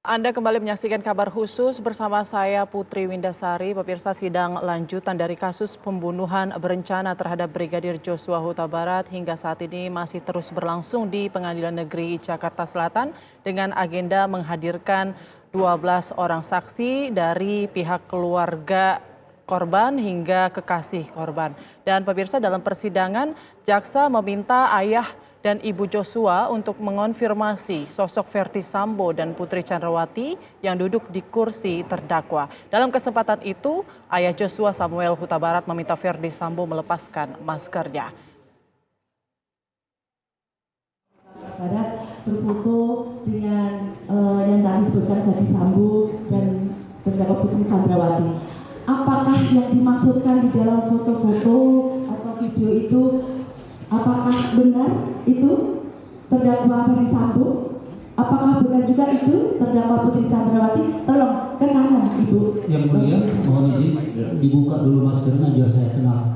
Anda kembali menyaksikan kabar khusus bersama saya Putri Windasari. Pemirsa, sidang lanjutan dari kasus pembunuhan berencana terhadap Brigadir Joshua Huta Barat hingga saat ini masih terus berlangsung di Pengadilan Negeri Jakarta Selatan dengan agenda menghadirkan 12 orang saksi dari pihak keluarga korban hingga kekasih korban. Dan pemirsa, dalam persidangan jaksa meminta ayah dan Ibu Joshua untuk mengonfirmasi sosok Ferdy Sambo dan Putri Chandrawati yang duduk di kursi terdakwa. Dalam kesempatan itu, ayah Joshua Samuel Huta Barat meminta Ferdy Sambo melepaskan maskernya. Barat berfoto dengan yang tadi disebutkan Ferdy Sambo dan terdakwa Putri Chandrawati. Apakah yang dimaksudkan di dalam foto-foto atau video itu, apakah benar itu terdakwa Ferdy Sambo? Apakah benar juga itu terdakwa Putri Chandrawati? Tolong ke kanan, Ibu. Yang mulia, mohon izin dibuka dulu maskernya biar saya kenal.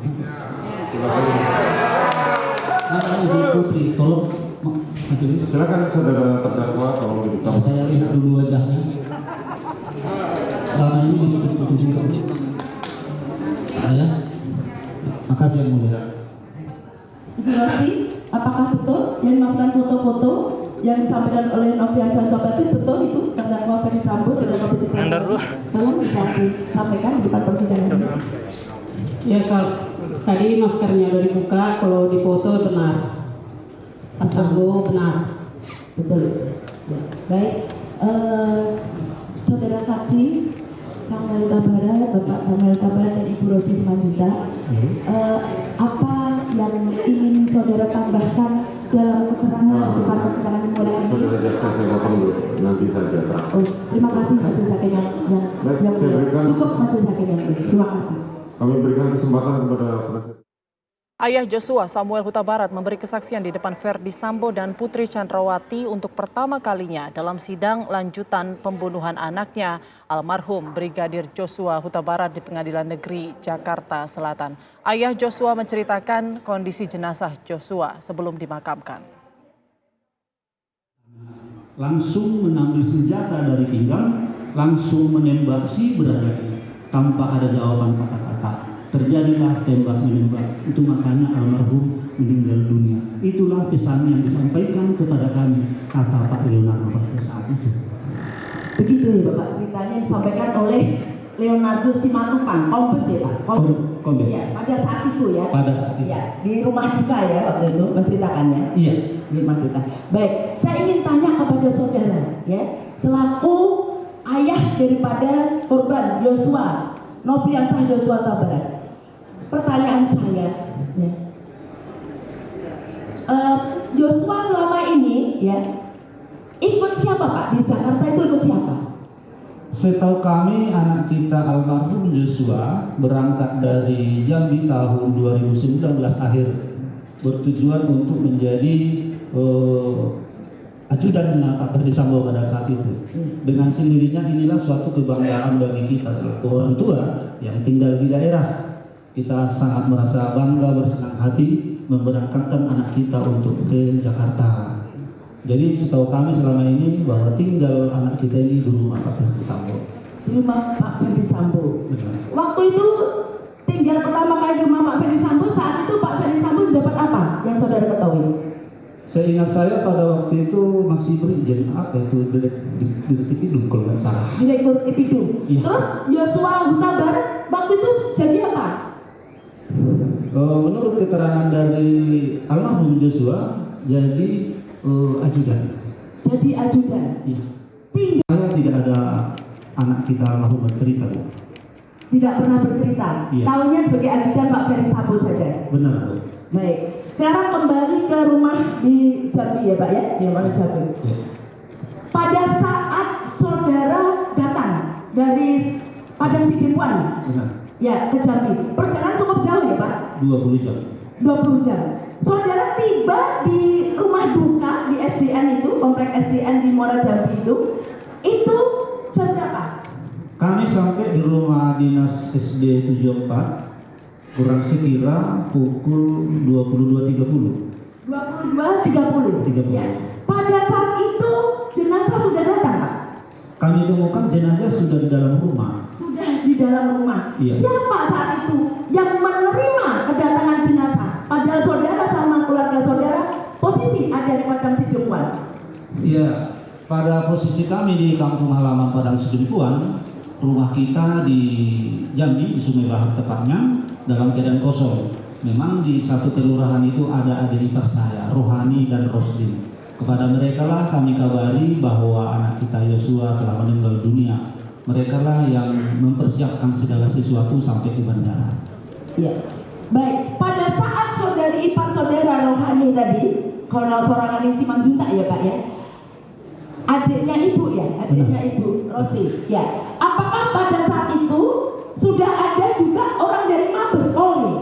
Nah, Ibu Putri, tolong majelis. Silakan saudara terdakwa, tolong dibuka. Saya lihat dulu wajahnya. Selama ini ditutup. Saya, makasih yang mulia. Ibu Rosi, apakah betul yang dimaksudkan foto-foto yang disampaikan oleh Noviansyah Sobat itu betul itu terdakwa Ferdy Sambo, terdakwa Putri Chandrawati? Tolong bisa disampaikan di depan persidangan. Ya, kalau tadi maskernya udah dibuka, kalau di foto benar. Pak Sambo benar. Betul. Ya. Baik, saudara saksi Samuel Huta Barat, Bapak Samuel Huta Barat dan Ibu Rosi Simanjuntak, apa yang ingin saudara tambahkan dalam keterangan di depan persidangan dimulai ini? Saudara jaksa, saya potong dulu, nanti saja. Oh, terima kasih Majelis Hakim yang cukup Majelis Hakim yang terima kasih. Kami berikan kesempatan kepada Presiden. Ayah Joshua Samuel Huta Barat memberi kesaksian di depan Ferdy Sambo dan Putri Chandrawati untuk pertama kalinya dalam sidang lanjutan pembunuhan anaknya almarhum Brigadir Joshua Huta Barat di Pengadilan Negeri Jakarta Selatan. Ayah Joshua menceritakan kondisi jenazah Joshua sebelum dimakamkan. Langsung mengambil senjata dari pinggang, langsung menembak si berada tanpa ada jawaban kata-kata. Terjadilah tembak menembak, itu makanya almarhum meninggal dunia. Itulah pesan yang disampaikan kepada kami, kata Pak Leonardo pada saat itu. Begitu ya Bapak, ceritanya disampaikan oleh Leonardo Simatupang, Kombes ya Pak? Kombes. Ya, pada saat itu ya? Pada saat itu. Ya, di rumah duka ya waktu itu menceritakannya? Iya. Di rumah duka. Baik, saya ingin tanya kepada saudara ya, selaku ayah daripada korban Joshua, Noviansyah Joshua Huta Barat. Pertanyaan saya, ya. Joshua selama ini ya ikut siapa Pak di Jakarta, itu ikut siapa? Setahu kami anak kita almarhum Joshua berangkat dari Jambi tahun 2019 akhir bertujuan untuk menjadi ajudan Pak Ferdy Sambo pada saat itu. Dengan sendirinya inilah suatu kebanggaan bagi kita selaku orang tua yang tinggal di daerah. Kita sangat merasa bangga, bersenang hati memberangkatkan anak kita untuk ke Jakarta. Jadi setahu kami selama ini bahwa tinggal anak kita ini di rumah Pak Ferdy Sambo. Di rumah Pak Ferdy Sambo. Benar. Waktu itu tinggal pertama kali di rumah Pak Ferdy Sambo, saat itu Pak Ferdy Sambo menjabat apa yang saudara ketahui? Seingat saya pada waktu itu masih berizin apa itu direktur Ipidum kalau nggak salah. Direktur Ipidum. Iya. Terus Joshua Huta Barat waktu itu jadi apa? Menurut keterangan dari almarhum Joshua jadi ajudan. Jadi ajudan. Iya. Tinggal. Saya tidak ada anak kita almarhum bercerita. Tidak pernah bercerita. Iya. Tahunya sebagai ajudan Pak Ferdy Sambo saja. Benar, Bu. Baik. Sekarang kembali ke rumah di Jambi ya Pak ya, di rumah Jambi. Ya. Pada saat saudara datang dari Padang Sidempuan, Benar. ya ke Jambi, perjalanan cukup jauh ya Pak? 20 jam. 20 jam. Saudara tiba di rumah duka di SDN itu, komplek SDN di Muara Jambi itu jam berapa? Kami sampai di rumah dinas SD 74 kurang sekira pukul 22.30. 22.30. 30. Ya. Pada saat itu jenazah sudah datang Pak? Kami temukan jenazah sudah di dalam rumah. Sudah di dalam rumah. Iya. Siapa saat itu yang menerima kedatangan jenazah? Padahal saudara sama keluarga saudara posisi ada di Padang Sidempuan. Iya, pada posisi kami di kampung halaman Padang Sidempuan, rumah kita di Jambi, di Sungai Bahar tepatnya, dalam keadaan kosong. Memang di satu kelurahan itu ada adik ipar saya, Rohani dan Rosdin. Kepada mereka lah kami kabari bahwa anak kita Yosua telah meninggal dunia. Mereka lah yang mempersiapkan segala sesuatu sampai ke bandara. Ya. Baik, pada saat saudari ipar saudara Rohani tadi, kalau seorang adik Simanjuntak ya Pak ya, adiknya ibu ya, adiknya ibu Rosi. Ya, apakah pada saat itu sudah ada juga orang dari Mabes Polri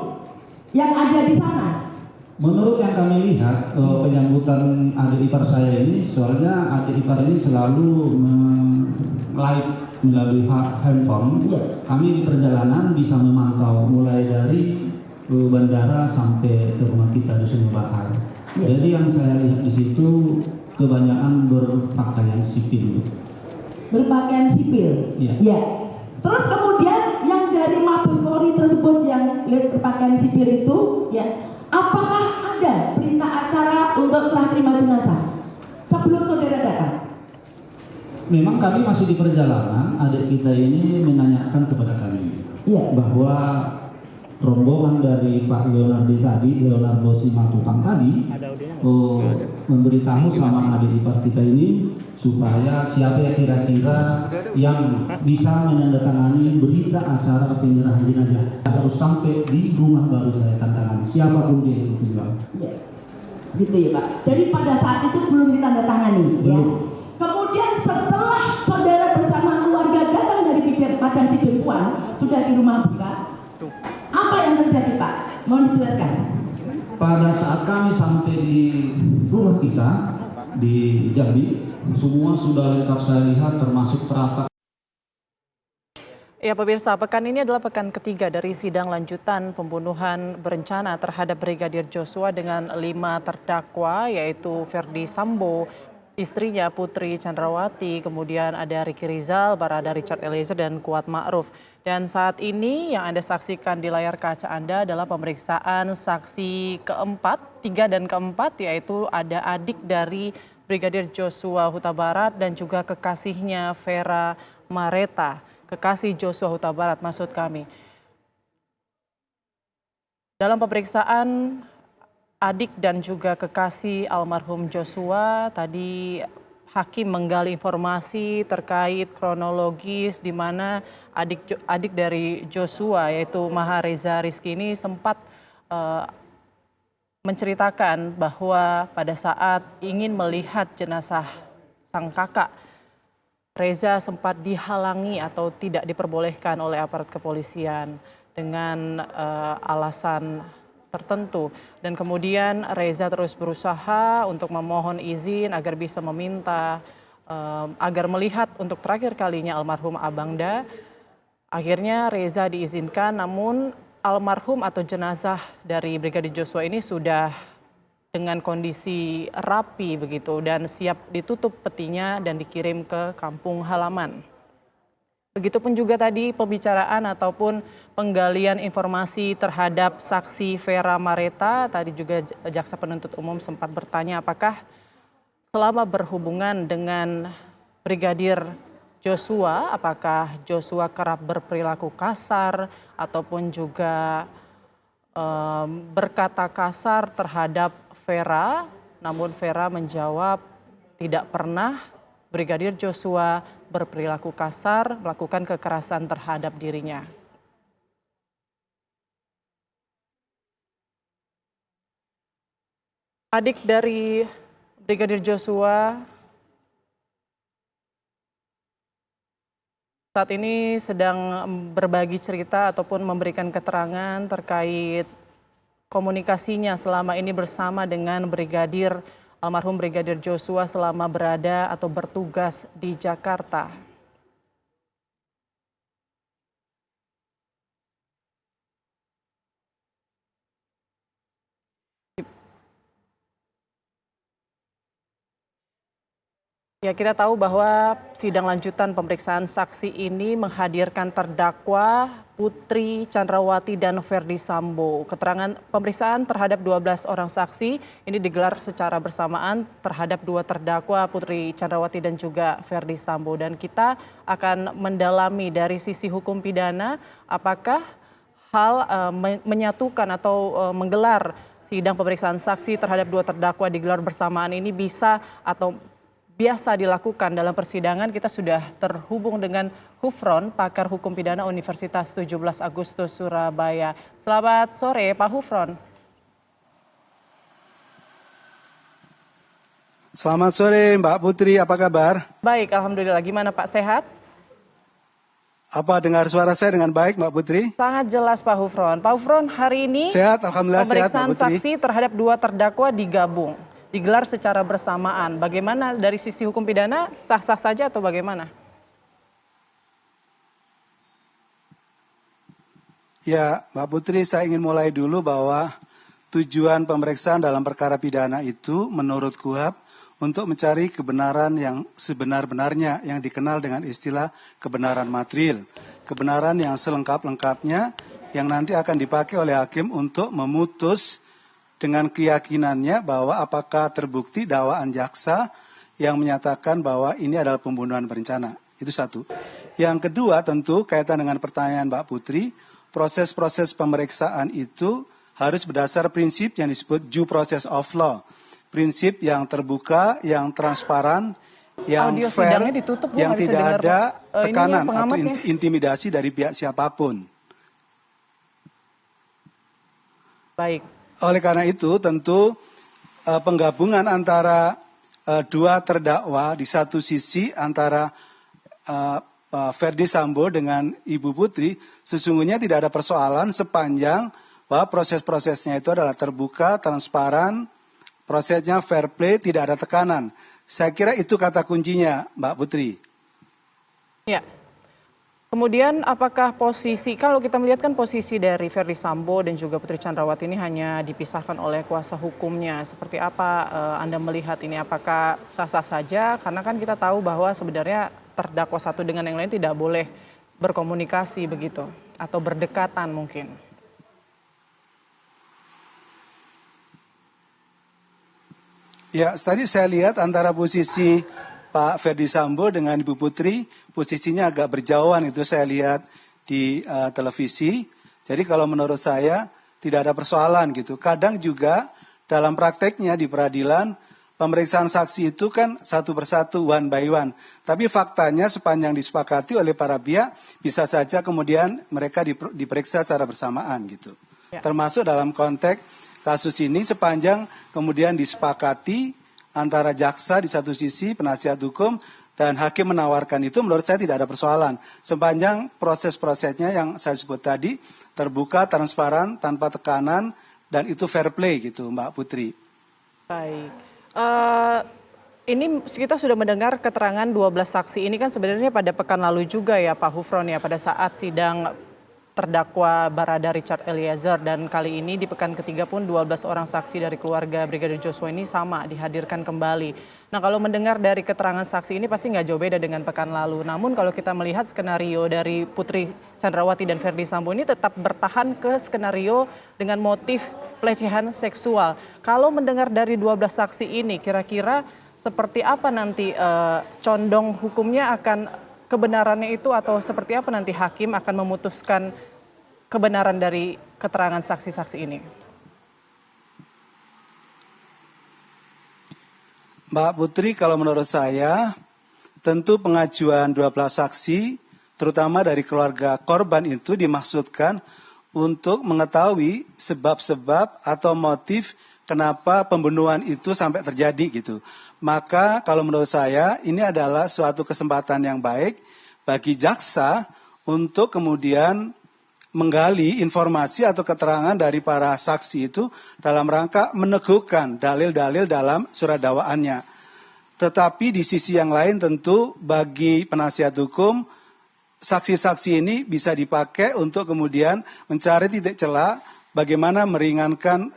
yang ada di sana? Menurut yang kami lihat penyambutan adik ipar saya ini, soalnya adik ipar ini selalu live melalui handphone. Ya. Kami di perjalanan bisa memantau mulai dari bandara sampai ke rumah kita di Sungai Bahar. Ya. Jadi yang saya lihat di situ kebanyakan berpakaian sipil. Berpakaian sipil. Iya. Ya. Terus kemudian yang dari Mabes Polri tersebut yang berpakaian sipil itu, ya, apakah ada berita acara untuk serah terima jenazah sebelum saudara datang? Memang kami masih di perjalanan, adik kita ini menanyakan kepada kami bahwa rombongan dari Pak Leonardo Simatupang tadi memberitahu sama adik ipar kita ini supaya siapa ya kira-kira yang bisa menandatangani berita acara penyerahan jenazah harus sampai di rumah baru saya tantangan siapapun dia itu bilang. Ya. Gitu ya Pak. Jadi pada saat itu belum ditandatangani ya. Kemudian setelah saudara bersama keluarga datang dari Padang Sidempuan sudah di rumah duka, apa yang terjadi Pak? Mohon dijelaskan. Pada saat kami sampai di rumah kita di Jambi, semua sudah lengkap saya lihat termasuk teratak. Ya pemirsa, pekan ini adalah pekan ketiga dari sidang lanjutan pembunuhan berencana terhadap Brigadir Joshua dengan 5 terdakwa yaitu Ferdi Sambo, istrinya Putri Chandrawati, kemudian ada Ricky Rizal, Barada Richard Eliezer, dan Kuat Ma'ruf. Dan saat ini yang Anda saksikan di layar kaca Anda adalah pemeriksaan saksi keempat, 3 dan keempat, yaitu ada adik dari Brigadir Joshua Huta Barat dan juga kekasihnya Vera Mareta, kekasih Joshua Huta Barat maksud kami. Dalam pemeriksaan adik dan juga kekasih almarhum Joshua, tadi hakim menggali informasi terkait kronologis di mana adik dari Joshua yaitu Mahareza Rizky ini sempat menceritakan bahwa pada saat ingin melihat jenazah sang kakak, Reza sempat dihalangi atau tidak diperbolehkan oleh aparat kepolisian dengan alasan tertentu, dan kemudian Reza terus berusaha untuk memohon izin agar bisa meminta agar melihat untuk terakhir kalinya almarhum Abangda. Akhirnya Reza diizinkan, namun almarhum atau jenazah dari Brigadir Joshua ini sudah dengan kondisi rapi begitu dan siap ditutup petinya dan dikirim ke kampung halaman. Begitupun juga tadi pembicaraan ataupun penggalian informasi terhadap saksi Vera Mareta. Tadi juga jaksa penuntut umum sempat bertanya apakah selama berhubungan dengan Brigadir Joshua, apakah Joshua kerap berperilaku kasar ataupun juga berkata kasar terhadap Vera. Namun Vera menjawab tidak pernah Brigadir Joshua berperilaku kasar, melakukan kekerasan terhadap dirinya. Adik dari Brigadir Joshua saat ini sedang berbagi cerita ataupun memberikan keterangan terkait komunikasinya selama ini bersama dengan almarhum Brigadir Joshua selama berada atau bertugas di Jakarta. Ya, kita tahu bahwa sidang lanjutan pemeriksaan saksi ini menghadirkan terdakwa Putri Chandrawati dan Ferdy Sambo. Keterangan pemeriksaan terhadap 12 orang saksi ini digelar secara bersamaan terhadap dua terdakwa Putri Chandrawati dan juga Ferdy Sambo. Dan kita akan mendalami dari sisi hukum pidana apakah menyatukan atau menggelar sidang pemeriksaan saksi terhadap dua terdakwa digelar bersamaan ini bisa atau biasa dilakukan dalam persidangan. Kita sudah terhubung dengan Hufron, pakar hukum pidana Universitas 17 Agustus Surabaya. Selamat sore Pak Hufron. Selamat sore Mbak Putri, apa kabar? Baik, alhamdulillah. Gimana Pak, sehat? Apa dengar suara saya dengan baik Mbak Putri? Sangat jelas Pak Hufron. Pak Hufron, hari ini Sehat, alhamdulillah sehat pemeriksaan Mbak Putri. saksi terhadap dua terdakwa digelar secara bersamaan. Bagaimana dari sisi hukum pidana, sah-sah saja atau bagaimana? Ya Mbak Putri, saya ingin mulai dulu bahwa tujuan pemeriksaan dalam perkara pidana itu menurut KUHP untuk mencari kebenaran yang sebenar-benarnya yang dikenal dengan istilah kebenaran material. Kebenaran yang selengkap-lengkapnya yang nanti akan dipakai oleh hakim untuk memutus dengan keyakinannya bahwa apakah terbukti dakwaan jaksa yang menyatakan bahwa ini adalah pembunuhan berencana. Itu satu. Yang kedua tentu kaitan dengan pertanyaan Mbak Putri, proses-proses pemeriksaan itu harus berdasar prinsip yang disebut due process of law. Prinsip yang terbuka, yang transparan, yang Audio fair, sidangnya ditutup, Bu, yang nggak bisa tidak dengar, ada Pak. tekanan Ini ya, atau pengamatnya. intimidasi dari pihak siapapun. Baik. Oleh karena itu tentu penggabungan antara dua terdakwa di satu sisi antara Ferdy Sambo dengan Ibu Putri sesungguhnya tidak ada persoalan sepanjang bahwa proses-prosesnya itu adalah terbuka, transparan, prosesnya fair play, tidak ada tekanan. Saya kira itu kata kuncinya Mbak Putri. Ya. Kemudian apakah posisi, kalau kita melihat kan posisi dari Ferdy Sambo dan juga Putri Chandrawati ini hanya dipisahkan oleh kuasa hukumnya. Seperti apa Anda melihat ini? Apakah sah-sah saja? Karena kan kita tahu bahwa sebenarnya terdakwa satu dengan yang lain tidak boleh berkomunikasi begitu. Atau berdekatan mungkin. Ya, tadi saya lihat antara posisi Pak Ferdy Sambo dengan Ibu Putri, posisinya agak berjauhan itu saya lihat di televisi. Jadi kalau menurut saya tidak ada persoalan gitu. Kadang juga dalam prakteknya di peradilan, pemeriksaan saksi itu kan satu persatu, one by one. Tapi faktanya sepanjang disepakati oleh para pihak, bisa saja kemudian mereka diperiksa secara bersamaan gitu. Ya. Termasuk dalam konteks kasus ini sepanjang kemudian disepakati antara jaksa di satu sisi, penasihat hukum, dan hakim menawarkan itu menurut saya tidak ada persoalan. Sepanjang proses-prosesnya yang saya sebut tadi terbuka, transparan, tanpa tekanan, dan itu fair play gitu Mbak Putri. Baik. Ini kita sudah mendengar keterangan 12 saksi ini kan sebenarnya pada pekan lalu juga ya Pak Hufron ya, pada saat sidang terdakwa Barada Richard Eliezer, dan kali ini di pekan ketiga pun 12 orang saksi dari keluarga Brigadir Joshua ini sama dihadirkan kembali. Nah, kalau mendengar dari keterangan saksi ini pasti nggak jauh beda dengan pekan lalu. Namun kalau kita melihat skenario dari Putri Chandrawati dan Ferdy Sambo ini tetap bertahan ke skenario dengan motif pelecehan seksual. Kalau mendengar dari 12 saksi ini kira-kira seperti apa nanti condong hukumnya akan kebenarannya itu, atau seperti apa nanti hakim akan memutuskan kebenaran dari keterangan saksi-saksi ini? Mbak Putri, kalau menurut saya tentu pengajuan 12 saksi terutama dari keluarga korban itu dimaksudkan untuk mengetahui sebab-sebab atau motif kenapa pembunuhan itu sampai terjadi gitu. Maka kalau menurut saya ini adalah suatu kesempatan yang baik bagi jaksa untuk kemudian menggali informasi atau keterangan dari para saksi itu dalam rangka meneguhkan dalil-dalil dalam surat dakwaannya. Tetapi di sisi yang lain tentu bagi penasihat hukum, saksi-saksi ini bisa dipakai untuk kemudian mencari titik celah bagaimana meringankan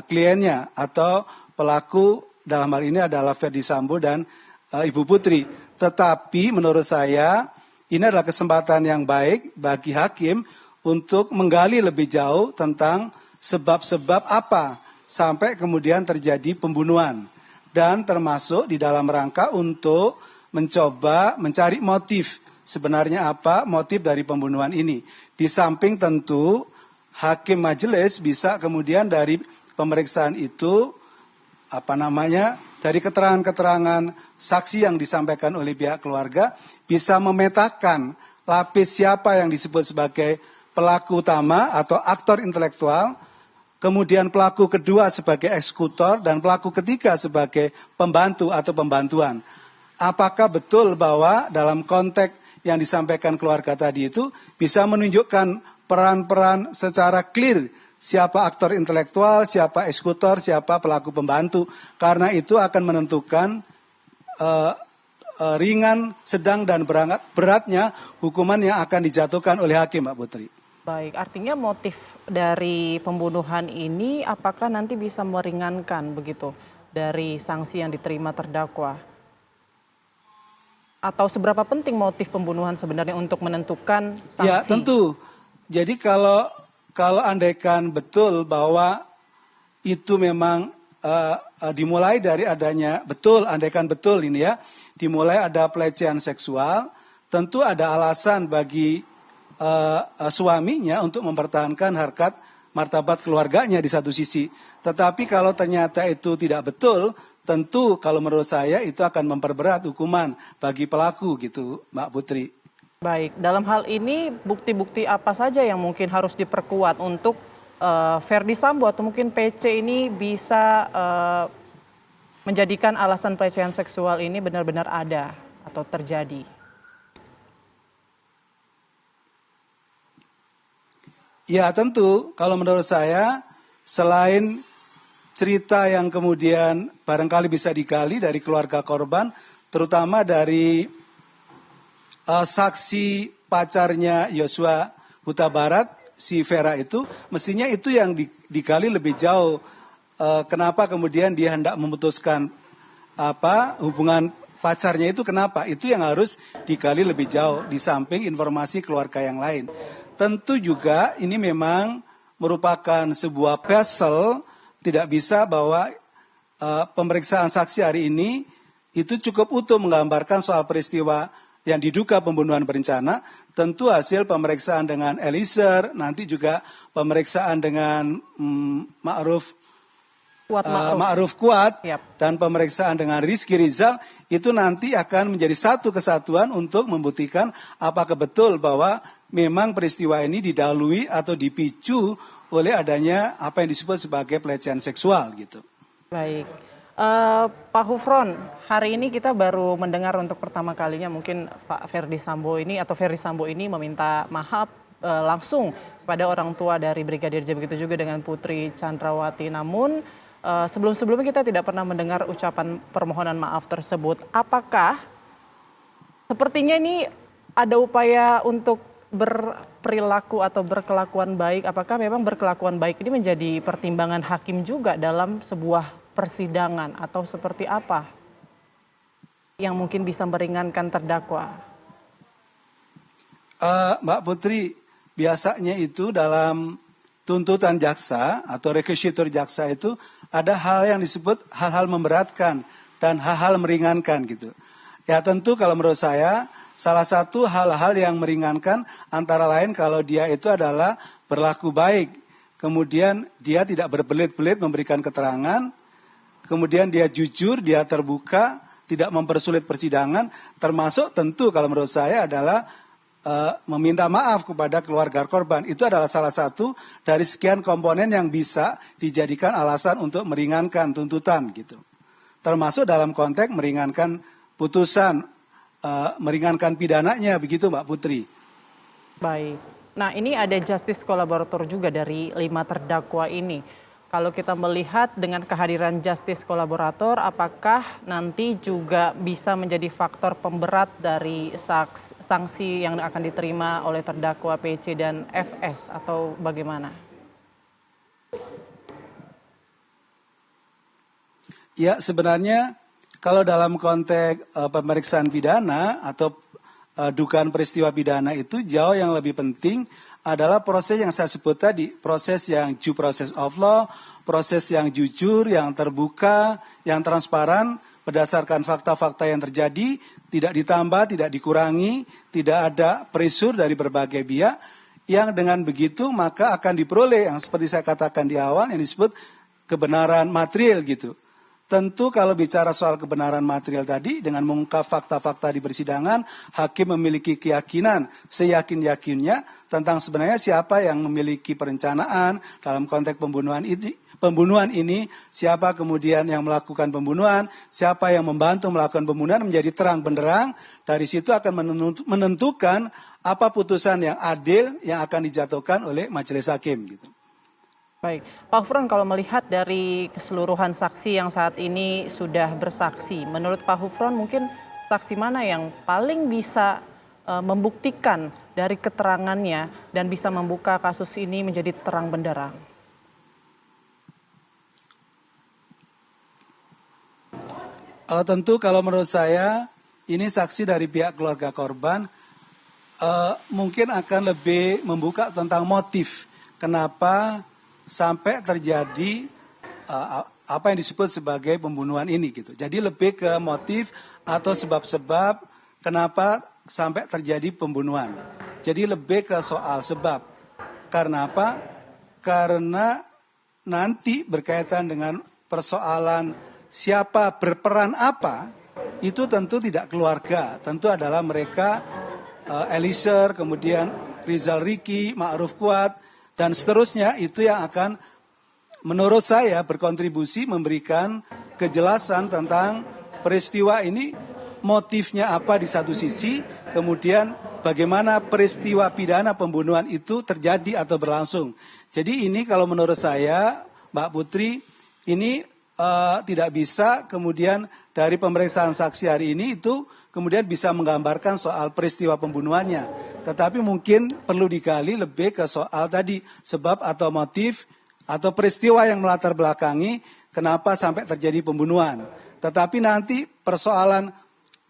kliennya atau pelaku, dalam hal ini adalah Ferdy Sambo dan Ibu Putri. Tetapi menurut saya ini adalah kesempatan yang baik bagi hakim untuk menggali lebih jauh tentang sebab-sebab apa sampai kemudian terjadi pembunuhan. Dan termasuk di dalam rangka untuk mencoba mencari motif. Sebenarnya apa motif dari pembunuhan ini. Di samping tentu hakim majelis bisa kemudian dari pemeriksaan itu dari keterangan-keterangan saksi yang disampaikan oleh pihak keluarga bisa memetakan lapis siapa yang disebut sebagai pelaku utama atau aktor intelektual, kemudian pelaku kedua sebagai eksekutor dan pelaku ketiga sebagai pembantu atau pembantuan. Apakah betul bahwa dalam konteks yang disampaikan keluarga tadi itu bisa menunjukkan peran-peran secara clear siapa aktor intelektual, siapa eksekutor, siapa pelaku pembantu. Karena itu akan menentukan ringan, sedang, dan beratnya hukuman yang akan dijatuhkan oleh hakim, Mbak Putri. Baik, artinya motif dari pembunuhan ini apakah nanti bisa meringankan begitu dari sanksi yang diterima terdakwa? Atau seberapa penting motif pembunuhan sebenarnya untuk menentukan sanksi? Ya, tentu. Jadi kalau andaikan betul bahwa itu memang dimulai dari adanya, andaikan betul ini ya, dimulai ada pelecehan seksual, tentu ada alasan bagi suaminya untuk mempertahankan harkat martabat keluarganya di satu sisi. Tetapi kalau ternyata itu tidak betul, tentu kalau menurut saya itu akan memperberat hukuman bagi pelaku gitu, Mbak Putri. Baik, dalam hal ini bukti-bukti apa saja yang mungkin harus diperkuat untuk Verdi Sambo atau mungkin PC ini bisa menjadikan alasan pelecehan seksual ini benar-benar ada atau terjadi? Ya tentu, kalau menurut saya selain cerita yang kemudian barangkali bisa digali dari keluarga korban, terutama dari saksi pacarnya Yosua Huta Barat, si Vera itu, mestinya itu yang digali lebih jauh. Kenapa kemudian dia hendak memutuskan hubungan pacarnya itu, kenapa? Itu yang harus digali lebih jauh, di samping informasi keluarga yang lain. Tentu juga ini memang merupakan sebuah puzzle, tidak bisa bahwa pemeriksaan saksi hari ini itu cukup utuh menggambarkan soal peristiwa yang diduga pembunuhan berencana. Tentu hasil pemeriksaan dengan Eliezer, nanti juga pemeriksaan dengan Ma'ruf Kuat, dan pemeriksaan dengan Rizky Rizal, itu nanti akan menjadi satu kesatuan untuk membuktikan apakah betul bahwa memang peristiwa ini didahului atau dipicu oleh adanya apa yang disebut sebagai pelecehan seksual gitu. Baik. Pak Hufron, hari ini kita baru mendengar untuk pertama kalinya mungkin Pak Verdi Sambo ini atau Verdi Sambo ini meminta maaf langsung kepada orang tua dari Brigadir J, begitu juga dengan Putri Chandrawati. Namun sebelum-sebelumnya kita tidak pernah mendengar ucapan permohonan maaf tersebut. Apakah sepertinya ini ada upaya untuk berperilaku atau berkelakuan baik? Apakah memang berkelakuan baik ini menjadi pertimbangan hakim juga dalam sebuah persidangan, atau seperti apa yang mungkin bisa meringankan terdakwa? Mbak Putri, biasanya itu dalam tuntutan jaksa atau requisitur jaksa itu ada hal yang disebut hal-hal memberatkan dan hal-hal meringankan gitu. Ya tentu kalau menurut saya salah satu hal-hal yang meringankan antara lain kalau dia itu adalah berlaku baik, kemudian dia tidak berbelit-belit memberikan keterangan, kemudian dia jujur, dia terbuka, tidak mempersulit persidangan, termasuk tentu kalau menurut saya adalah meminta maaf kepada keluarga korban. Itu adalah salah satu dari sekian komponen yang bisa dijadikan alasan untuk meringankan tuntutan gitu. Termasuk dalam konteks meringankan putusan, meringankan pidananya, begitu Mbak Putri. Baik. Nah, ini ada justice kolaborator juga dari 5 terdakwa ini. Kalau kita melihat dengan kehadiran justice kolaborator, apakah nanti juga bisa menjadi faktor pemberat dari sanksi yang akan diterima oleh terdakwa PC dan FS atau bagaimana? Ya, sebenarnya Kalau dalam konteks pemeriksaan pidana atau dugaan peristiwa pidana itu jauh yang lebih penting adalah proses yang saya sebut tadi, proses yang due process of law, proses yang jujur, yang terbuka, yang transparan, berdasarkan fakta-fakta yang terjadi, tidak ditambah, tidak dikurangi, tidak ada pressure dari berbagai pihak, yang dengan begitu maka akan diperoleh yang seperti saya katakan di awal yang disebut kebenaran material gitu. Tentu kalau bicara soal kebenaran material tadi, dengan mengungkap fakta-fakta di persidangan, hakim memiliki keyakinan, seyakin-yakinnya tentang sebenarnya siapa yang memiliki perencanaan dalam konteks pembunuhan ini, siapa kemudian yang melakukan pembunuhan, siapa yang membantu melakukan pembunuhan menjadi terang benderang. Dari situ akan menentukan apa putusan yang adil yang akan dijatuhkan oleh majelis hakim gitu. Baik, Pak Hufron, kalau melihat dari keseluruhan saksi yang saat ini sudah bersaksi, menurut Pak Hufron mungkin saksi mana yang paling bisa membuktikan dari keterangannya dan bisa membuka kasus ini menjadi terang benderang? Tentu kalau menurut saya ini saksi dari pihak keluarga korban mungkin akan lebih membuka tentang motif kenapa sampai terjadi apa yang disebut sebagai pembunuhan ini gitu. Jadi lebih ke motif atau sebab-sebab kenapa sampai terjadi pembunuhan. Jadi lebih ke soal sebab. Karena apa? Karena nanti berkaitan dengan persoalan siapa berperan apa, itu tentu tidak keluarga. Tentu adalah mereka Eliezer, kemudian Rizal Riki, Ma'ruf Kuat, dan seterusnya itu yang akan menurut saya berkontribusi memberikan kejelasan tentang peristiwa ini, motifnya apa di satu sisi, kemudian bagaimana peristiwa pidana pembunuhan itu terjadi atau berlangsung. Jadi ini kalau menurut saya, Mbak Putri, ini tidak bisa kemudian dari pemeriksaan saksi hari ini itu kemudian bisa menggambarkan soal peristiwa pembunuhannya. Tetapi mungkin perlu digali lebih ke soal tadi, sebab atau motif atau peristiwa yang melatar belakangi kenapa sampai terjadi pembunuhan. Tetapi nanti persoalan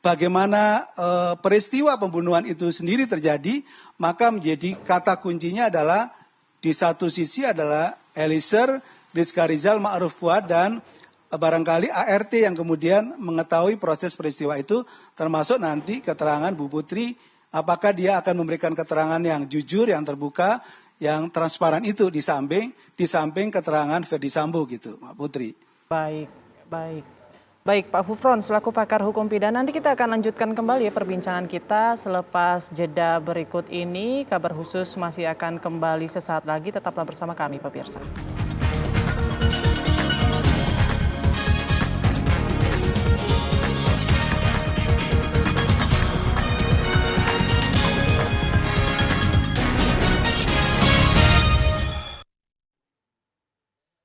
bagaimana peristiwa pembunuhan itu sendiri terjadi, maka menjadi kata kuncinya adalah di satu sisi adalah Eliezer, Rizka Rizal, Ma'ruf Kuat, dan barangkali ART yang kemudian mengetahui proses peristiwa itu, termasuk nanti keterangan Bu Putri, apakah dia akan memberikan keterangan yang jujur, yang terbuka, yang transparan itu di samping keterangan Ferdi Sambo gitu, Mbak Putri. Baik Pak Hufron, selaku pakar hukum pidana, nanti kita akan lanjutkan kembali ya perbincangan kita selepas jeda berikut ini. Kabar khusus masih akan kembali sesaat lagi, tetaplah bersama kami pemirsa.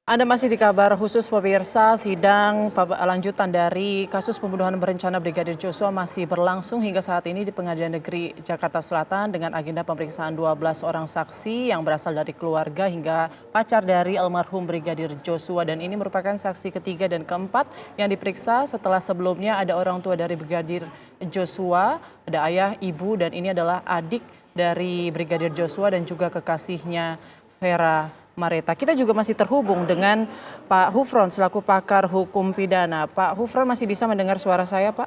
Anda masih di kabar khusus pemirsa, sidang lanjutan dari kasus pembunuhan berencana Brigadir Joshua masih berlangsung hingga saat ini di Pengadilan Negeri Jakarta Selatan dengan agenda pemeriksaan 12 orang saksi yang berasal dari keluarga hingga pacar dari almarhum Brigadir Joshua, dan ini merupakan saksi ketiga dan keempat yang diperiksa setelah sebelumnya ada orang tua dari Brigadir Joshua, ada ayah, ibu, dan ini adalah adik dari Brigadir Joshua dan juga kekasihnya Vera Mareta. Kita juga masih terhubung dengan Pak Hufron selaku pakar hukum pidana. Pak Hufron masih bisa mendengar suara saya, Pak?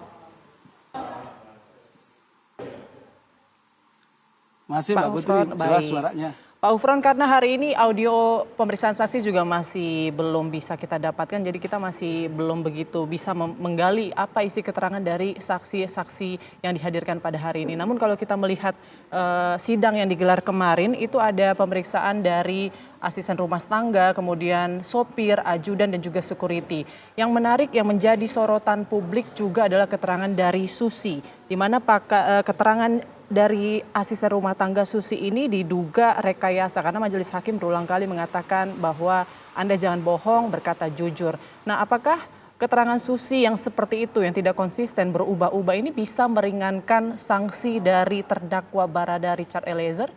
Masih Pak Putri, jelas suaranya. Pak Hufron, karena hari ini audio pemeriksaan saksi juga masih belum bisa kita dapatkan, jadi kita masih belum begitu bisa menggali apa isi keterangan dari saksi-saksi yang dihadirkan pada hari ini. Namun kalau kita melihat sidang yang digelar kemarin, itu ada pemeriksaan dari asisten rumah tangga, kemudian sopir, ajudan, dan juga security. Yang menarik yang menjadi sorotan publik juga adalah keterangan dari Susi, di mana keterangan dari asisten rumah tangga Susi ini diduga rekayasa karena majelis hakim berulang kali mengatakan bahwa Anda jangan bohong, berkata jujur. Nah, apakah keterangan Susi yang seperti itu yang tidak konsisten berubah-ubah ini bisa meringankan sanksi dari terdakwa Barada Richard Eliezer?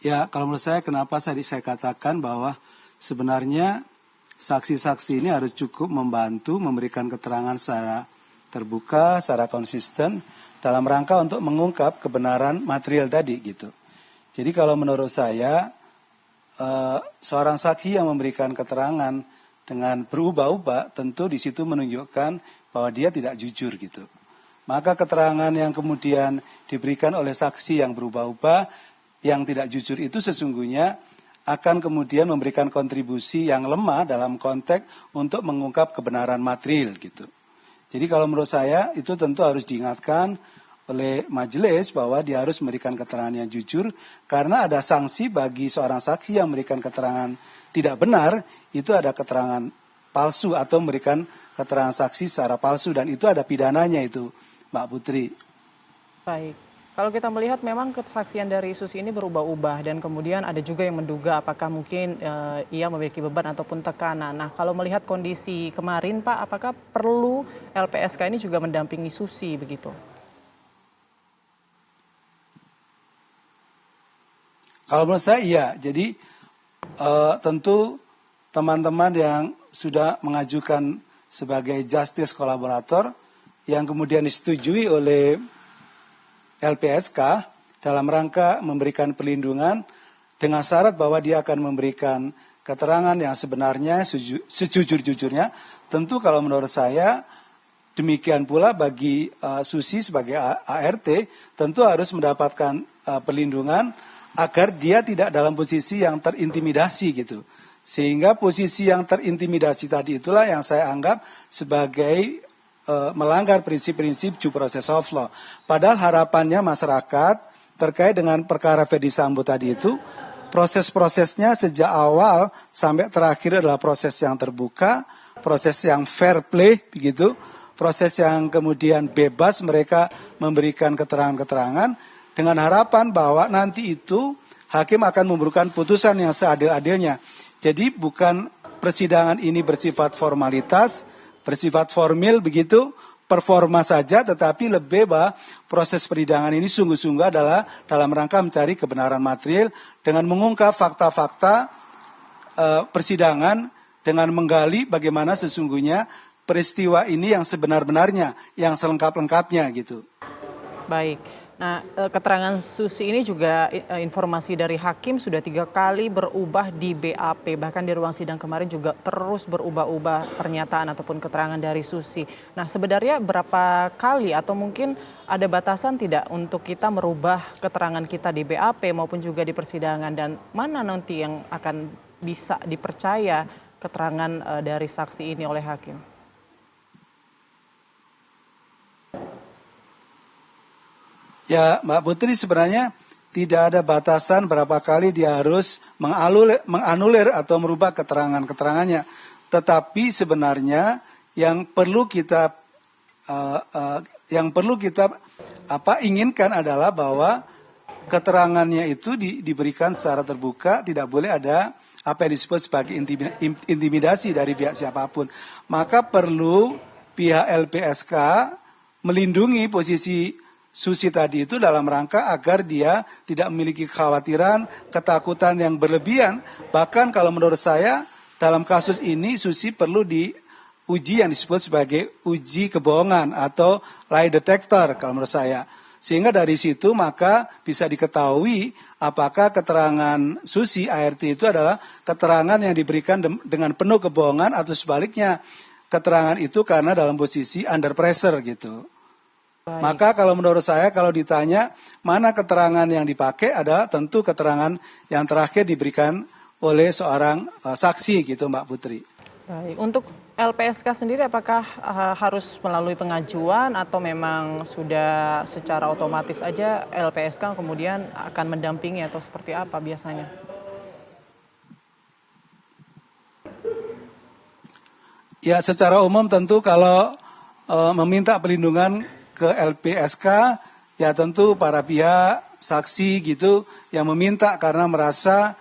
Ya, kalau menurut saya kenapa saya katakan bahwa sebenarnya saksi-saksi ini harus cukup membantu memberikan keterangan secara terbuka, secara konsisten dalam rangka untuk mengungkap kebenaran material tadi gitu. Jadi kalau menurut saya seorang saksi yang memberikan keterangan dengan berubah-ubah tentu di situ menunjukkan bahwa dia tidak jujur gitu. Maka keterangan yang kemudian diberikan oleh saksi yang berubah-ubah yang tidak jujur itu sesungguhnya akan kemudian memberikan kontribusi yang lemah dalam konteks untuk mengungkap kebenaran material gitu. Jadi kalau menurut saya itu tentu harus diingatkan oleh majelis bahwa dia harus memberikan keterangan yang jujur karena ada sanksi bagi seorang saksi yang memberikan keterangan tidak benar, itu ada keterangan palsu atau memberikan keterangan saksi secara palsu dan itu ada pidananya itu, Mbak Putri. Baik. Kalau kita melihat memang kesaksian dari Susi ini berubah-ubah dan kemudian ada juga yang menduga apakah mungkin ia memiliki beban ataupun tekanan. Nah, kalau melihat kondisi kemarin Pak, apakah perlu LPSK ini juga mendampingi Susi begitu? Kalau menurut saya iya, jadi tentu teman-teman yang sudah mengajukan sebagai justice kolaborator yang kemudian disetujui oleh LPSK dalam rangka memberikan perlindungan dengan syarat bahwa dia akan memberikan keterangan yang sebenarnya sejujur-jujurnya. Tentu kalau menurut saya demikian pula bagi Susi sebagai ART tentu harus mendapatkan perlindungan agar dia tidak dalam posisi yang terintimidasi gitu. Sehingga posisi yang terintimidasi tadi itulah yang saya anggap sebagai melanggar prinsip-prinsip due process of law. Padahal harapannya masyarakat terkait dengan perkara Ferdy Sambo tadi itu, proses-prosesnya sejak awal sampai terakhir adalah proses yang terbuka, proses yang fair play begitu, proses yang kemudian bebas mereka memberikan keterangan-keterangan dengan harapan bahwa nanti itu hakim akan memberikan putusan yang seadil-adilnya. Jadi bukan persidangan ini bersifat formalitas, bersifat formil begitu, performa saja, tetapi lebih bahwa proses persidangan ini sungguh-sungguh adalah dalam rangka mencari kebenaran material dengan mengungkap fakta-fakta persidangan dengan menggali bagaimana sesungguhnya peristiwa ini yang sebenar-benarnya, yang selengkap-lengkapnya gitu. Baik. Nah, keterangan Susi ini juga informasi dari hakim sudah 3 kali berubah di BAP. Bahkan di ruang sidang kemarin juga terus berubah-ubah pernyataan ataupun keterangan dari Susi. Nah, sebenarnya berapa kali atau mungkin ada batasan tidak untuk kita merubah keterangan kita di BAP maupun juga di persidangan? Dan mana nanti yang akan bisa dipercaya keterangan dari saksi ini oleh hakim? Ya, Mbak Putri sebenarnya tidak ada batasan berapa kali dia harus menganulir atau merubah keterangan-keterangannya. Tetapi sebenarnya yang perlu kita inginkan adalah bahwa keterangannya itu diberikan secara terbuka, tidak boleh ada apa yang disebut sebagai intimidasi dari pihak siapapun. Maka perlu pihak LPSK melindungi posisi Susi tadi itu dalam rangka agar dia tidak memiliki kekhawatiran, ketakutan yang berlebihan. Bahkan kalau menurut saya dalam kasus ini Susi perlu diuji yang disebut sebagai uji kebohongan atau lie detector kalau menurut saya. Sehingga dari situ maka bisa diketahui apakah keterangan Susi ART itu adalah keterangan yang diberikan dengan penuh kebohongan atau sebaliknya keterangan itu karena dalam posisi under pressure gitu. Baik. Maka kalau menurut saya kalau ditanya mana keterangan yang dipakai adalah tentu keterangan yang terakhir diberikan oleh seorang saksi gitu Mbak Putri. Baik, untuk LPSK sendiri apakah harus melalui pengajuan atau memang sudah secara otomatis aja LPSK kemudian akan mendampingi atau seperti apa biasanya? Ya secara umum tentu kalau meminta perlindungan ke LPSK ya tentu para pihak saksi gitu yang meminta karena merasa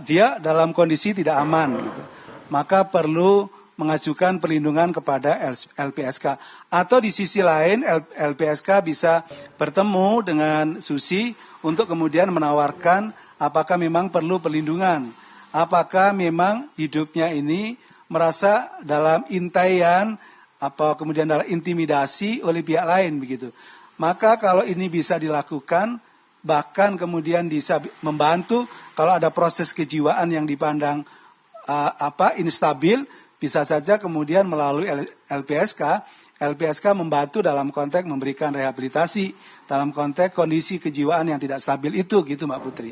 dia dalam kondisi tidak aman gitu. Maka perlu mengajukan perlindungan kepada LPSK. Atau di sisi lain LPSK bisa bertemu dengan Susi untuk kemudian menawarkan apakah memang perlu perlindungan. apakah memang hidupnya ini merasa dalam intaian apa kemudian dalam intimidasi oleh pihak lain begitu. Maka kalau ini bisa dilakukan, bahkan kemudian bisa membantu kalau ada proses kejiwaan yang dipandang instabil, bisa saja kemudian melalui LPSK membantu dalam konteks memberikan rehabilitasi dalam konteks kondisi kejiwaan yang tidak stabil itu gitu Mbak Putri.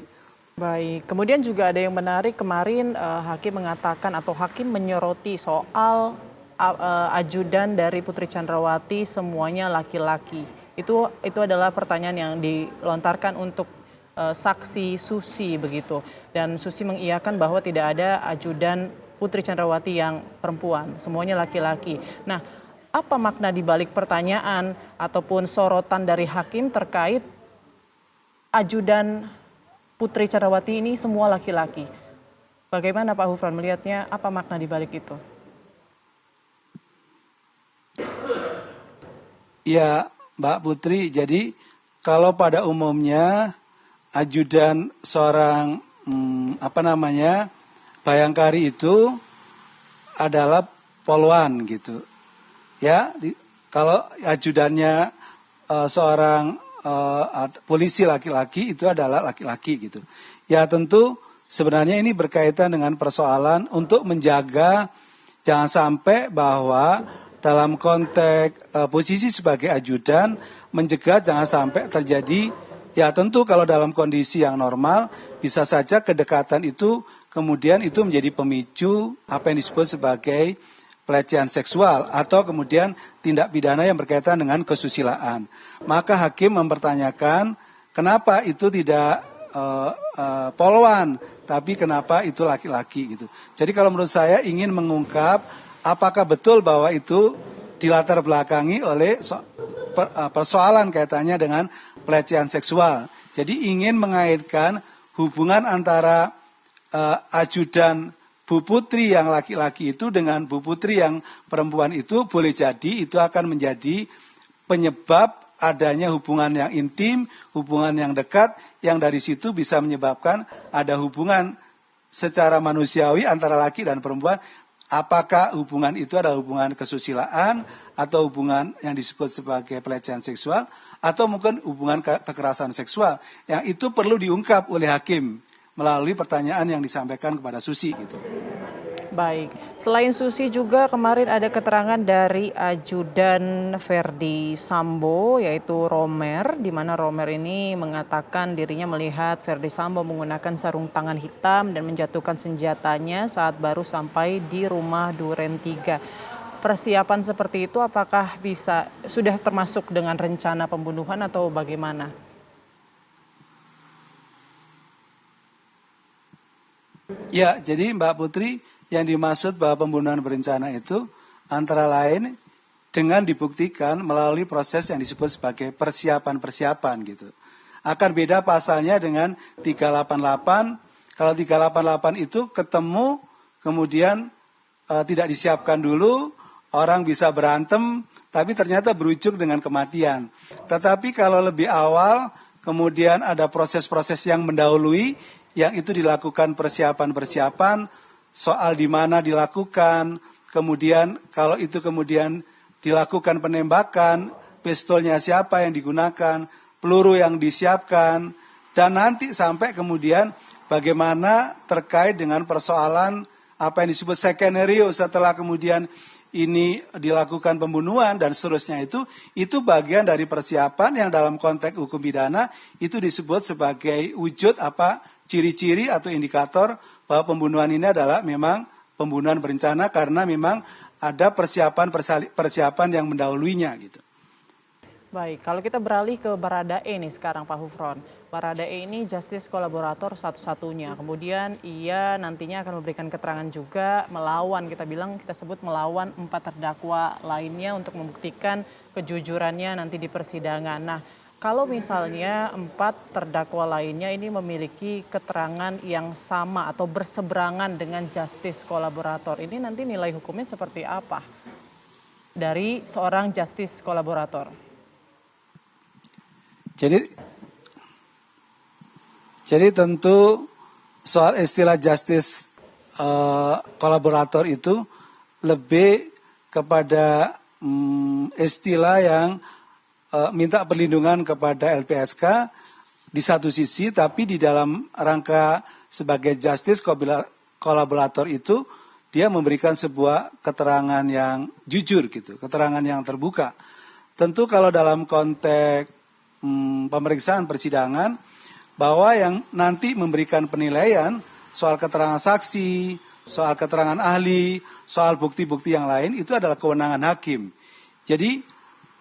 Baik, kemudian juga ada yang menarik kemarin hakim mengatakan atau hakim menyoroti soal ajudan dari Putri Chandrawati semuanya laki-laki. Itu adalah pertanyaan yang dilontarkan untuk saksi Susi begitu. Dan Susi mengiyakan bahwa tidak ada ajudan Putri Chandrawati yang perempuan, semuanya laki-laki. Nah, apa makna di balik pertanyaan ataupun sorotan dari hakim terkait ajudan Putri Chandrawati ini semua laki-laki? Bagaimana Pak Hufran melihatnya, apa makna di balik itu? Ya Mbak Putri, jadi kalau pada umumnya ajudan seorang Bayangkari itu adalah poluan gitu. Ya, kalau ajudannya seorang polisi laki-laki itu adalah laki-laki gitu. Ya tentu sebenarnya ini berkaitan dengan persoalan untuk menjaga jangan sampai bahwa dalam konteks posisi sebagai ajudan mencegah jangan sampai terjadi, ya tentu kalau dalam kondisi yang normal bisa saja kedekatan itu kemudian itu menjadi pemicu apa yang disebut sebagai pelecehan seksual atau kemudian tindak pidana yang berkaitan dengan kesusilaan. Maka hakim mempertanyakan kenapa itu tidak poluan, tapi kenapa itu laki-laki gitu. Jadi kalau menurut saya ingin mengungkap apakah betul bahwa itu dilatar belakangi oleh persoalan kaitannya dengan pelecehan seksual. Jadi ingin mengaitkan hubungan antara ajudan Bu Putri yang laki-laki itu dengan Bu Putri yang perempuan itu boleh jadi itu akan menjadi penyebab adanya hubungan yang intim, hubungan yang dekat, yang dari situ bisa menyebabkan ada hubungan secara manusiawi antara laki dan perempuan. Apakah hubungan itu adalah hubungan kesusilaan atau hubungan yang disebut sebagai pelecehan seksual atau mungkin hubungan kekerasan seksual. Yang itu perlu diungkap oleh hakim melalui pertanyaan yang disampaikan kepada Susi gitu. Baik, selain Susi juga kemarin ada keterangan dari ajudan Verdi Sambo yaitu Romer, di mana Romer ini mengatakan dirinya melihat Verdi Sambo menggunakan sarung tangan hitam dan menjatuhkan senjatanya saat baru sampai di rumah Duren 3. Persiapan seperti itu apakah sudah termasuk dengan rencana pembunuhan atau bagaimana? Ya, jadi Mbak Putri, yang dimaksud bahwa pembunuhan berencana itu antara lain dengan dibuktikan melalui proses yang disebut sebagai persiapan-persiapan gitu. Akan beda pasalnya dengan 388. Kalau 388 itu ketemu kemudian tidak disiapkan dulu, orang bisa berantem tapi ternyata berujung dengan kematian. Tetapi kalau lebih awal kemudian ada proses-proses yang mendahului yang itu dilakukan persiapan-persiapan soal di mana dilakukan, kemudian kalau itu kemudian dilakukan penembakan, pistolnya siapa yang digunakan, peluru yang disiapkan, dan nanti sampai kemudian bagaimana terkait dengan persoalan apa yang disebut skenario setelah kemudian ini dilakukan pembunuhan dan seterusnya itu bagian dari persiapan yang dalam konteks hukum pidana itu disebut sebagai wujud ciri-ciri atau indikator bahwa pembunuhan ini adalah memang pembunuhan berencana karena memang ada persiapan yang mendahuluinya gitu. Baik, kalau kita beralih ke Baradae nih sekarang Pak Hufron. Baradae ini justice kolaborator satu-satunya. Kemudian ia nantinya akan memberikan keterangan juga melawan, kita sebut melawan 4 terdakwa lainnya untuk membuktikan kejujurannya nanti di persidangan. Nah, kalau misalnya 4 terdakwa lainnya ini memiliki keterangan yang sama atau berseberangan dengan justice kolaborator, ini nanti nilai hukumnya seperti apa dari seorang justice kolaborator? Jadi tentu soal istilah justice kolaborator itu lebih kepada istilah yang minta perlindungan kepada LPSK di satu sisi, tapi di dalam rangka sebagai justice kolaborator itu dia memberikan sebuah keterangan yang jujur gitu, keterangan yang terbuka. Tentu kalau dalam konteks pemeriksaan persidangan, bahwa yang nanti memberikan penilaian soal keterangan saksi, soal keterangan ahli, soal bukti-bukti yang lain itu adalah kewenangan hakim. Jadi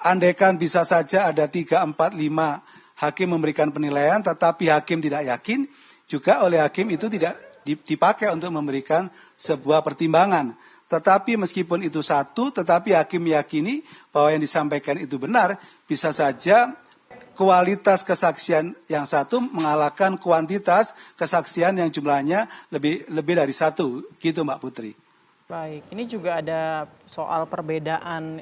andaikan bisa saja ada 3, 4, 5 hakim memberikan penilaian, tetapi hakim tidak yakin, juga oleh hakim itu tidak dipakai untuk memberikan sebuah pertimbangan. Tetapi meskipun itu satu, tetapi hakim meyakini bahwa yang disampaikan itu benar, bisa saja kualitas kesaksian yang satu mengalahkan kuantitas kesaksian yang jumlahnya lebih dari satu, gitu Mbak Putri. Baik, ini juga ada soal perbedaan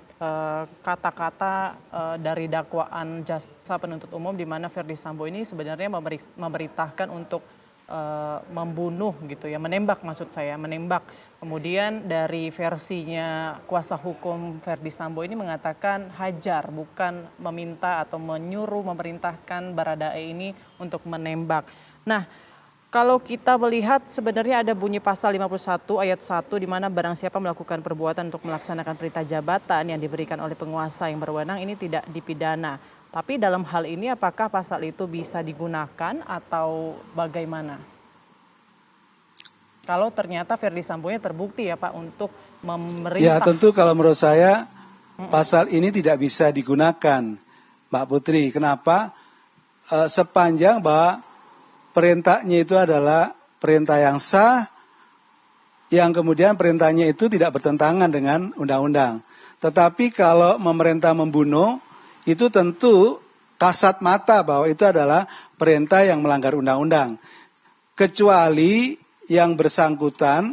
kata-kata dari dakwaan jaksa penuntut umum di mana Verdi Sambo ini sebenarnya memerintahkan untuk membunuh gitu ya, menembak maksud saya, menembak. Kemudian dari versinya kuasa hukum Verdi Sambo ini mengatakan hajar, bukan meminta atau menyuruh memerintahkan Baradae ini untuk menembak. Nah, kalau kita melihat sebenarnya ada bunyi pasal 51 ayat 1 di mana barang siapa melakukan perbuatan untuk melaksanakan perintah jabatan yang diberikan oleh penguasa yang berwenang ini tidak dipidana. Tapi dalam hal ini apakah pasal itu bisa digunakan atau bagaimana? Kalau ternyata Verdi Sambo-nya terbukti ya Pak untuk memerintah. Ya tentu kalau menurut saya pasal ini tidak bisa digunakan Mbak Putri. Kenapa? Sepanjang bahwa perintahnya itu adalah perintah yang sah, yang kemudian perintahnya itu tidak bertentangan dengan undang-undang. Tetapi kalau memerintah membunuh, itu tentu kasat mata bahwa itu adalah perintah yang melanggar undang-undang. Kecuali yang bersangkutan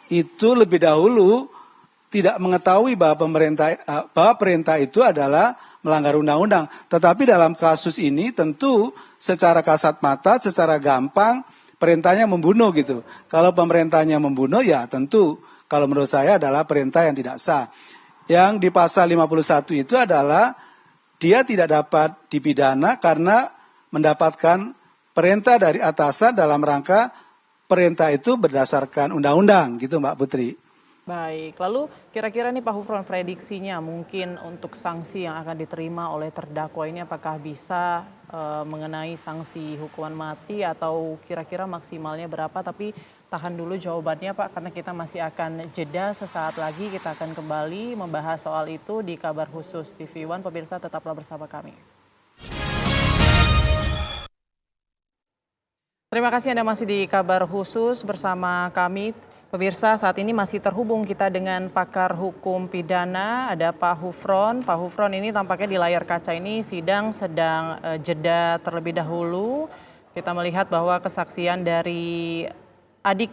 itu lebih dahulu tidak mengetahui bahwa perintah itu adalah melanggar undang-undang. Tetapi dalam kasus ini tentu secara kasat mata, secara gampang perintahnya membunuh gitu. Kalau pemerintahnya membunuh ya tentu kalau menurut saya adalah perintah yang tidak sah. Yang di pasal 51 itu adalah dia tidak dapat dipidana karena mendapatkan perintah dari atasan dalam rangka perintah itu berdasarkan undang-undang gitu Mbak Putri. Baik, lalu kira-kira nih Pak Hufron prediksinya mungkin untuk sanksi yang akan diterima oleh terdakwa ini apakah bisa mengenai sanksi hukuman mati atau kira-kira maksimalnya berapa? Tapi tahan dulu jawabannya Pak karena kita masih akan jeda sesaat lagi, kita akan kembali membahas soal itu di Kabar Khusus TV One. Pemirsa tetaplah bersama kami. Terima kasih Anda masih di Kabar Khusus bersama kami. Pemirsa, saat ini masih terhubung kita dengan pakar hukum pidana, ada Pak Hufron. Pak Hufron, ini tampaknya di layar kaca ini sidang sedang jeda terlebih dahulu. Kita melihat bahwa kesaksian dari adik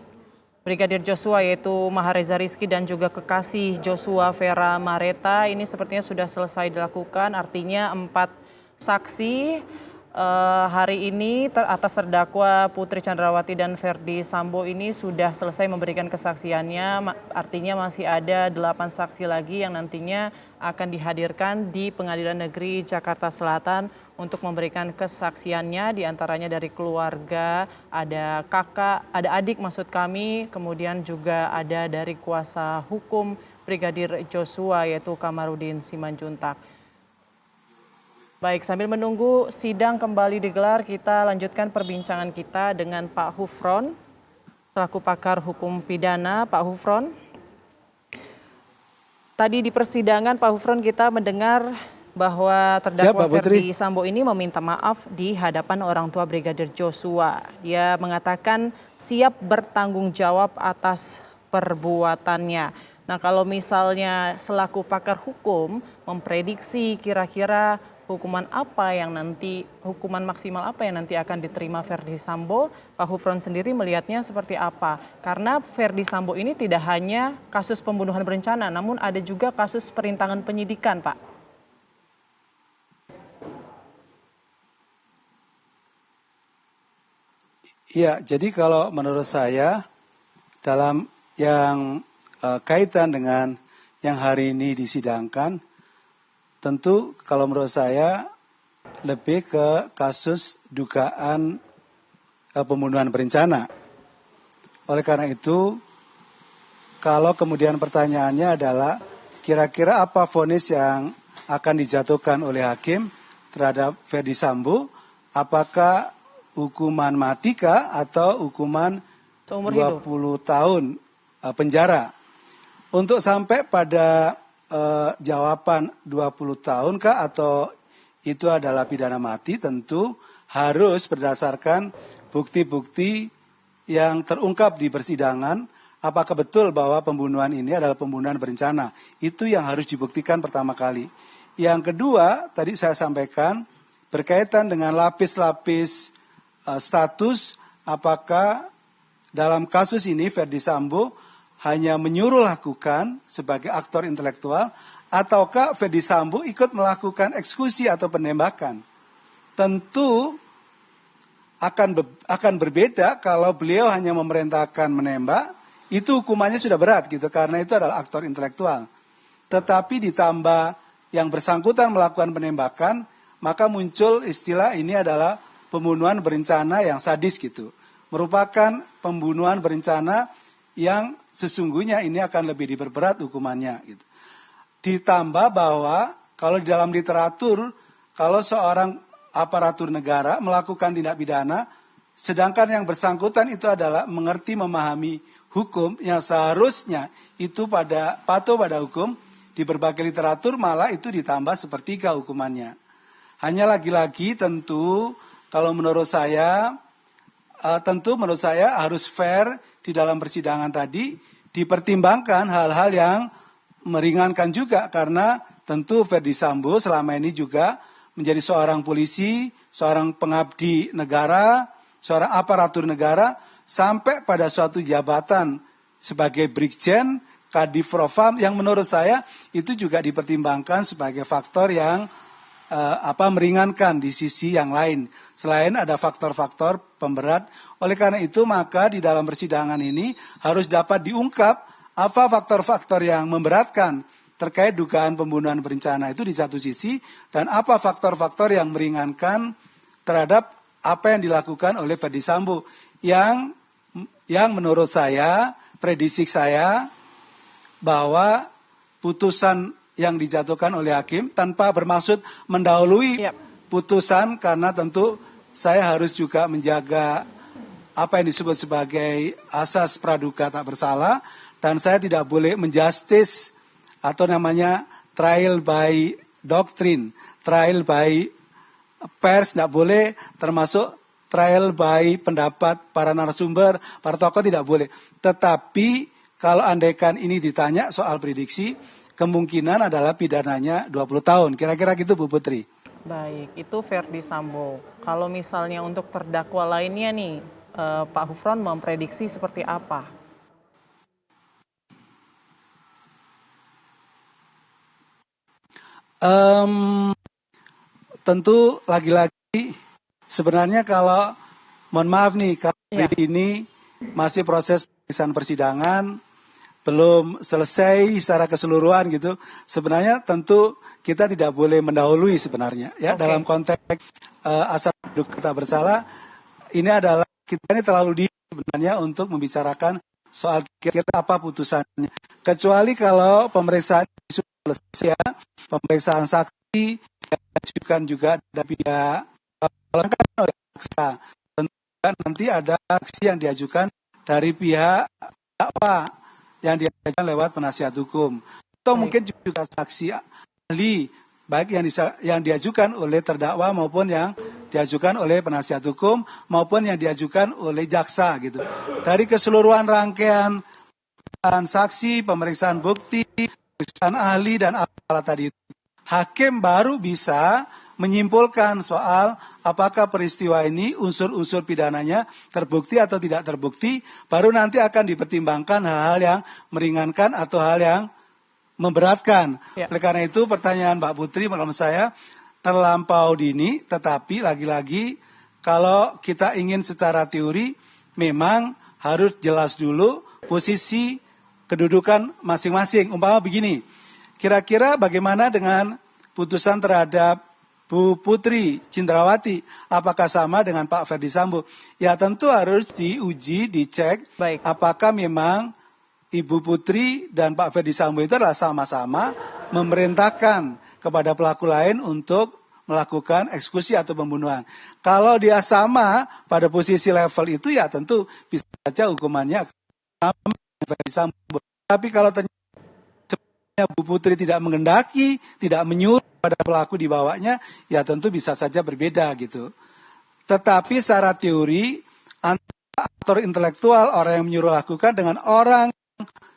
Brigadir Joshua yaitu Mahareza Rizky dan juga kekasih Joshua Vera Mareta ini sepertinya sudah selesai dilakukan, artinya 4 saksi hari ini atas terdakwa Putri Chandrawati dan Verdi Sambo ini sudah selesai memberikan kesaksiannya, artinya masih ada 8 saksi lagi yang nantinya akan dihadirkan di Pengadilan Negeri Jakarta Selatan untuk memberikan kesaksiannya, diantaranya dari keluarga, ada kakak, ada adik maksud kami, kemudian juga ada dari kuasa hukum Brigadir Joshua yaitu Kamarudin Simanjuntak. Baik, sambil menunggu sidang kembali digelar, kita lanjutkan perbincangan kita dengan Pak Hufron, selaku pakar hukum pidana. Pak Hufron, tadi di persidangan Pak Hufron kita mendengar bahwa terdakwa Verdi Sambo ini meminta maaf di hadapan orang tua Brigadir Joshua. Dia mengatakan siap bertanggung jawab atas perbuatannya. Nah, kalau misalnya selaku pakar hukum memprediksi kira-kira hukuman maksimal apa yang nanti akan diterima Verdi Sambo, Pak Hufron sendiri melihatnya seperti apa? Karena Verdi Sambo ini tidak hanya kasus pembunuhan berencana, namun ada juga kasus perintangan penyidikan, Pak. Ya, jadi kalau menurut saya dalam yang kaitan dengan yang hari ini disidangkan, tentu kalau menurut saya lebih ke kasus dugaan pembunuhan berencana. Oleh karena itu, kalau kemudian pertanyaannya adalah kira-kira apa vonis yang akan dijatuhkan oleh hakim terhadap Ferdy Sambo, apakah hukuman mati kah atau hukuman Seumur 20 hidup. tahun penjara? Untuk sampai pada jawaban 20 tahun kah atau itu adalah pidana mati, tentu harus berdasarkan bukti-bukti yang terungkap di persidangan, apakah betul bahwa pembunuhan ini adalah pembunuhan berencana. Itu yang harus dibuktikan pertama kali. Yang kedua, tadi saya sampaikan, berkaitan dengan lapis-lapis status, apakah dalam kasus ini Ferdy Sambo hanya menyuruh lakukan sebagai aktor intelektual, ataukah Ferdy Sambo ikut melakukan eksekusi atau penembakan. Tentu akan berbeda kalau beliau hanya memerintahkan menembak, itu hukumannya sudah berat gitu, karena itu adalah aktor intelektual. Tetapi ditambah yang bersangkutan melakukan penembakan, maka muncul istilah ini adalah pembunuhan berencana yang sadis gitu. Merupakan pembunuhan berencana yang sesungguhnya ini akan lebih diperberat hukumannya gitu. Ditambah bahwa kalau di dalam literatur, kalau seorang aparatur negara melakukan tindak pidana, sedangkan yang bersangkutan itu adalah mengerti memahami hukum yang seharusnya itu patuh pada hukum, di berbagai literatur malah itu ditambah sepertiga hukumannya. Hanya lagi-lagi tentu kalau menurut saya harus fair di dalam persidangan tadi, dipertimbangkan hal-hal yang meringankan juga, karena tentu Ferdy Sambo selama ini juga menjadi seorang polisi, seorang pengabdi negara, seorang aparatur negara, sampai pada suatu jabatan sebagai Brigjen, Kadif Propam, yang menurut saya itu juga dipertimbangkan sebagai faktor yang meringankan di sisi yang lain. Selain ada faktor-faktor pemberat. Oleh karena itu maka di dalam persidangan ini harus dapat diungkap apa faktor-faktor yang memberatkan terkait dugaan pembunuhan berencana itu di satu sisi, dan apa faktor-faktor yang meringankan terhadap apa yang dilakukan oleh Ferdy Sambo yang menurut saya, prediksi saya, bahwa putusan yang dijatuhkan oleh hakim tanpa bermaksud mendahului putusan, karena tentu saya harus juga menjaga apa yang disebut sebagai asas praduga tak bersalah, dan saya tidak boleh menjustis atau namanya trial by doctrine, trial by pers tidak boleh, termasuk trial by pendapat para narasumber, para tokoh tidak boleh. Tetapi kalau andaikan ini ditanya soal prediksi, kemungkinan adalah pidananya 20 tahun. Kira-kira gitu Bu Putri. Baik, itu Ferdy Sambo. Kalau misalnya untuk terdakwa lainnya nih, Pak Hufron memprediksi seperti apa? Tentu lagi-lagi sebenarnya kalau, mohon maaf nih, kalau ini masih proses pemeriksaan persidangan, belum selesai secara keseluruhan gitu. Sebenarnya tentu kita tidak boleh mendahului sebenarnya ya. Dalam konteks asas praduga tak bersalah, ini adalah kita ini terlalu dini sebenarnya untuk membicarakan soal kira-kira apa putusannya. Kecuali kalau pemeriksaan sudah selesai ya, pemeriksaan saksi yang diajukan juga dari pihak oleh jaksa. Tentu nanti ada saksi yang diajukan dari pihak dakwa yang diajukan lewat penasihat hukum, atau mungkin juga saksi ahli, baik yang diajukan oleh terdakwa maupun yang diajukan oleh penasihat hukum maupun yang diajukan oleh jaksa gitu. Dari keseluruhan rangkaian saksi, pemeriksaan bukti, pemeriksaan ahli dan alat tadi, hakim baru bisa menyimpulkan soal apakah peristiwa ini unsur-unsur pidananya terbukti atau tidak terbukti, baru nanti akan dipertimbangkan hal-hal yang meringankan atau hal yang memberatkan. Oleh karena itu pertanyaan Mbak Putri menurut saya terlampau dini, tetapi lagi-lagi kalau kita ingin secara teori memang harus jelas dulu posisi kedudukan masing-masing. Umpama begini, kira-kira bagaimana dengan putusan terhadap Bu Putri Cindrawati, apakah sama dengan Pak Ferdi Sambo? Ya tentu harus diuji, dicek, Baik. apakah memang Ibu Putri dan Pak Ferdi Sambo itu adalah sama-sama memerintahkan kepada pelaku lain untuk melakukan eksekusi atau pembunuhan. Kalau dia sama pada posisi level itu, ya tentu bisa saja hukumannya sama dengan Ferdi Sambo. Tapi kalau ternyata Bu Putri tidak menghendaki, tidak menyuruh pada pelaku di bawahnya, ya tentu bisa saja berbeda gitu. Tetapi secara teori, antara aktor intelektual, orang yang menyuruh lakukan, dengan orang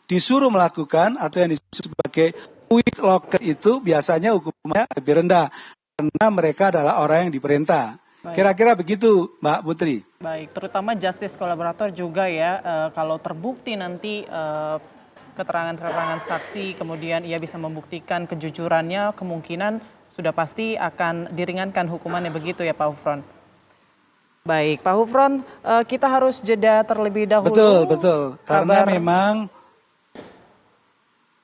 disuruh melakukan atau yang disebut sebagai with locker itu biasanya hukumannya lebih rendah karena mereka adalah orang yang diperintah. Baik. Kira-kira begitu, Mbak Putri. Baik, terutama justice kolaborator juga ya, kalau terbukti nanti keterangan-keterangan saksi, kemudian ia bisa membuktikan kejujurannya, kemungkinan sudah pasti akan diringankan hukumannya, begitu ya Pak Hufron? Baik, Pak Hufron, kita harus jeda terlebih dahulu. Betul. Karena memang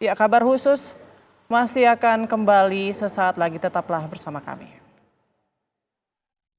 ya, kabar khusus masih akan kembali sesaat lagi, tetaplah bersama kami.